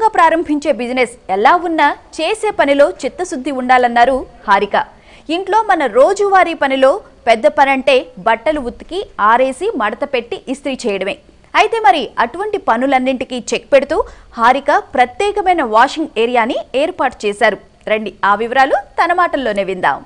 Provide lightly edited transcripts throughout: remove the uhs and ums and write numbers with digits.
కొత్తగా ప్రారంభించే బిజినెస్ ఎలా ఉన్నా చేసే పనిలో చిత్తశుద్ధి ఉండాలన్నారు హారిక. ఇంట్లో మన రోజువారీ పనిలో పెద్ద పనంటే బట్టలు ఉతికి ఆరేసి మడత పెట్టి ఇస్త్రీ చేయడమే. అయితే మరి అటువంటి పనులన్నింటికీ చెక్ పెడుతూ హారిక ప్రత్యేకమైన వాషింగ్ ఏరియాని ఏర్పాటు చేశారు. రండి ఆ వివరాలు తన మాటల్లోనే విందాం.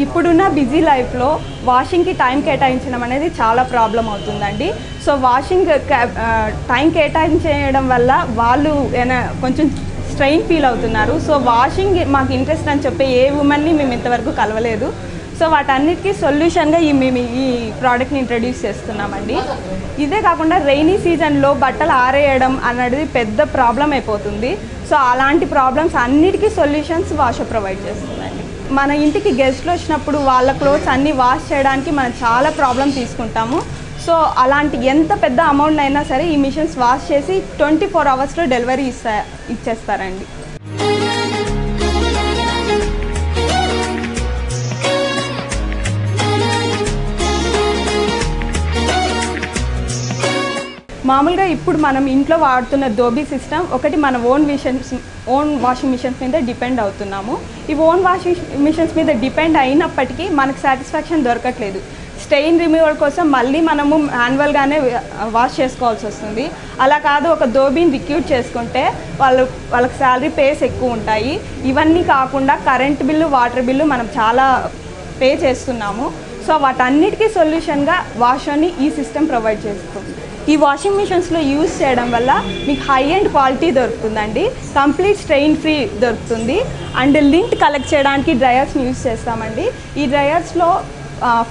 ఇప్పుడున్న బిజీ లైఫ్లో వాషింగ్కి టైం కేటాయించడం అనేది చాలా ప్రాబ్లం అవుతుందండి. సో వాషింగ్ టైం కేటాయించడం వల్ల వాళ్ళు కొంచెం స్ట్రెయిన్ ఫీల్ అవుతున్నారు. సో వాషింగ్ మాకు ఇంట్రెస్ట్ అని చెప్పే ఏ ఉమెన్ని మేము ఇంతవరకు కలవలేదు. సో వాటన్నిటికీ సొల్యూషన్గా మేము ఈ ప్రోడక్ట్ని ఇంట్రడ్యూస్ చేస్తున్నామండి. ఇదే కాకుండా రెయినీ సీజన్లో బట్టలు ఆరేయడం అన్నది పెద్ద ప్రాబ్లం అయిపోతుంది. సో అలాంటి ప్రాబ్లమ్స్ అన్నిటికీ సొల్యూషన్స్ వాషర్ ప్రొవైడ్ చేస్తుందండి. మన ఇంటికి గెస్ట్లు వచ్చినప్పుడు వాళ్ళ క్లోత్స్ అన్నీ వాష్ చేయడానికి మనం చాలా ప్రాబ్లం తీసుకుంటాము. సో అలాంటి ఎంత పెద్ద అమౌంట్ అయినా సరే ఈ మిషన్స్ వాష్ చేసి 24 అవర్స్లో డెలివరీ ఇచ్చేస్తారండి. మామూలుగా ఇప్పుడు మనం ఇంట్లో వాడుతున్న దోబీ సిస్టమ్ ఒకటి మన ఓన్ వాషింగ్ మిషన్స్ మీద డిపెండ్ అవుతున్నాము. ఈ ఓన్ వాషింగ్ మిషన్స్ మీద డిపెండ్ అయినప్పటికీ మనకు సాటిస్ఫాక్షన్ దొరకట్లేదు. స్టెయిన్ రిమూవల్ కోసం మళ్ళీ మనము మాన్యువల్గానే వాష్ చేసుకోవాల్సి వస్తుంది. అలా కాదు ఒక దోబీని రిక్రూట్ చేసుకుంటే వాళ్ళకి శాలరీ పేస్ ఎక్కువ ఉంటాయి. ఇవన్నీ కాకుండా కరెంట్ బిల్లు, వాటర్ బిల్లు మనం చాలా పే చేస్తున్నాము. సో వాటన్నిటికీ సొల్యూషన్గా వాషర్ని ఈ సిస్టమ్ ప్రొవైడ్ చేస్తుంది. ఈ వాషింగ్ మిషన్స్లో యూజ్ చేయడం వల్ల మీకు హై అండ్ క్వాలిటీ దొరుకుతుందండి. కంప్లీట్ స్ట్రెయిన్ ఫ్రీ దొరుకుతుంది. అండ్ లింట్ కలెక్ట్ చేయడానికి డ్రయర్స్ని యూజ్ చేస్తామండి. ఈ డ్రయర్స్లో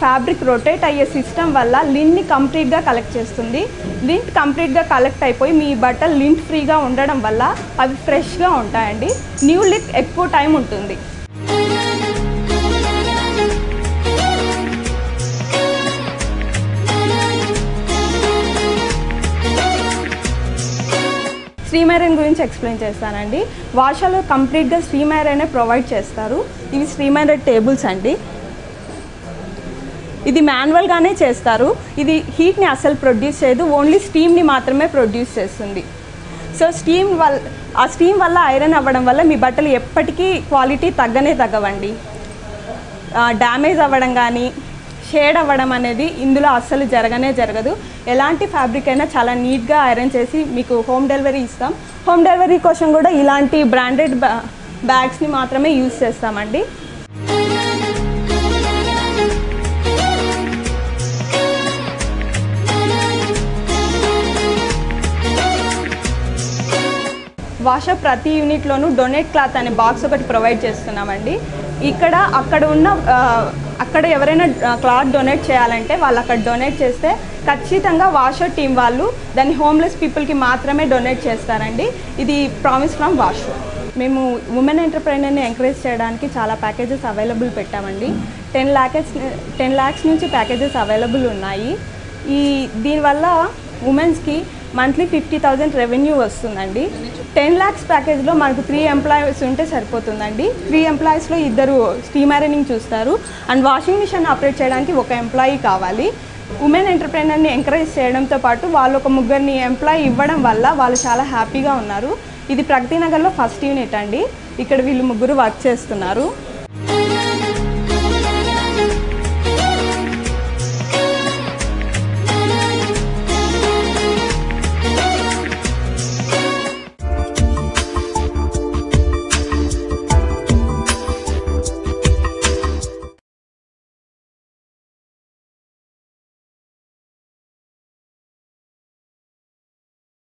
ఫ్యాబ్రిక్ రొటేట్ అయ్యే సిస్టమ్ వల్ల లింట్ని కంప్లీట్గా కలెక్ట్ చేస్తుంది. లింట్ కంప్లీట్గా కలెక్ట్ అయిపోయి మీ బట్టలు లింట్ ఫ్రీగా ఉండడం వల్ల అవి ఫ్రెష్గా ఉంటాయండి. న్యూ లిక్ ఎక్కువ టైం ఉంటుంది. స్టీమ్ ఐరన్ గురించి ఎక్స్ప్లెయిన్ చేస్తానండి. వాషర్లో కంప్లీట్గా స్టీమ్ ఐరనే ప్రొవైడ్ చేస్తారు. ఇవి స్టీమ్ ఐరన్ టేబుల్స్ అండి. ఇది మాన్యువల్గానే చేస్తారు. ఇది హీట్ని అస్సలు ప్రొడ్యూస్ చేయదు, ఓన్లీ స్టీమ్ని మాత్రమే ప్రొడ్యూస్ చేస్తుంది. సో ఆ స్టీమ్ వల్ల ఐరన్ అవ్వడం వల్ల మీ బట్టలు ఎప్పటికీ క్వాలిటీ తగ్గవండి. డ్యామేజ్ అవ్వడం కానీ షేడ్ అవ్వడం అనేది ఇందులో అస్సలు జరగదు. ఎలాంటి ఫ్యాబ్రిక్ అయినా చాలా నీట్గా ఐరన్ చేసి మీకు హోమ్ డెలివరీ ఇస్తాం. హోమ్ డెలివరీ కోసం కూడా ఇలాంటి బ్రాండెడ్ బ్యాగ్స్ని మాత్రమే యూజ్ చేస్తామండి. వాషర్ ప్రతి యూనిట్లోనూ డొనేట్ క్లాత్ అనే బాక్స్ ఒకటి ప్రొవైడ్ చేస్తున్నామండి. అక్కడ ఎవరైనా క్లాత్ డొనేట్ చేయాలంటే వాళ్ళు అక్కడ డొనేట్ చేస్తే ఖచ్చితంగా వాషర్ టీం వాళ్ళు దాన్ని హోమ్లెస్ పీపుల్కి మాత్రమే డొనేట్ చేస్తారండి. ఇది ప్రామిస్ ఫ్రమ్ వాషర్. మేము ఉమెన్ ఎంటర్ప్రైనర్ని ఎంకరేజ్ చేయడానికి చాలా ప్యాకేజెస్ అవైలబుల్ పెట్టామండి. 10 lakhs నుంచి ప్యాకేజెస్ అవైలబుల్ ఉన్నాయి. దీనివల్ల ఉమెన్స్కి మంత్లీ 50,000 రెవెన్యూ వస్తుందండి. 10 lakhs ప్యాకేజ్లో మనకు 3 ఎంప్లాయీస్ ఉంటే సరిపోతుందండి. 3 ఎంప్లాయీస్లో 2 స్టీమ్ ఐరనింగ్ చూస్తారు. అండ్ వాషింగ్ మిషన్ ఆపరేట్ చేయడానికి 1 ఎంప్లాయీ కావాలి. ఉమెన్ ఎంటర్ప్రైనర్ని ఎంకరేజ్ చేయడంతో పాటు వాళ్ళు 1 ముగ్గురిని ఎంప్లాయీ ఇవ్వడం వల్ల వాళ్ళు చాలా హ్యాపీగా ఉన్నారు. ఇది ప్రగతి నగర్లో ఫస్ట్ యూనిట్ అండి. ఇక్కడ వీళ్ళు 3 వర్క్ చేస్తున్నారు.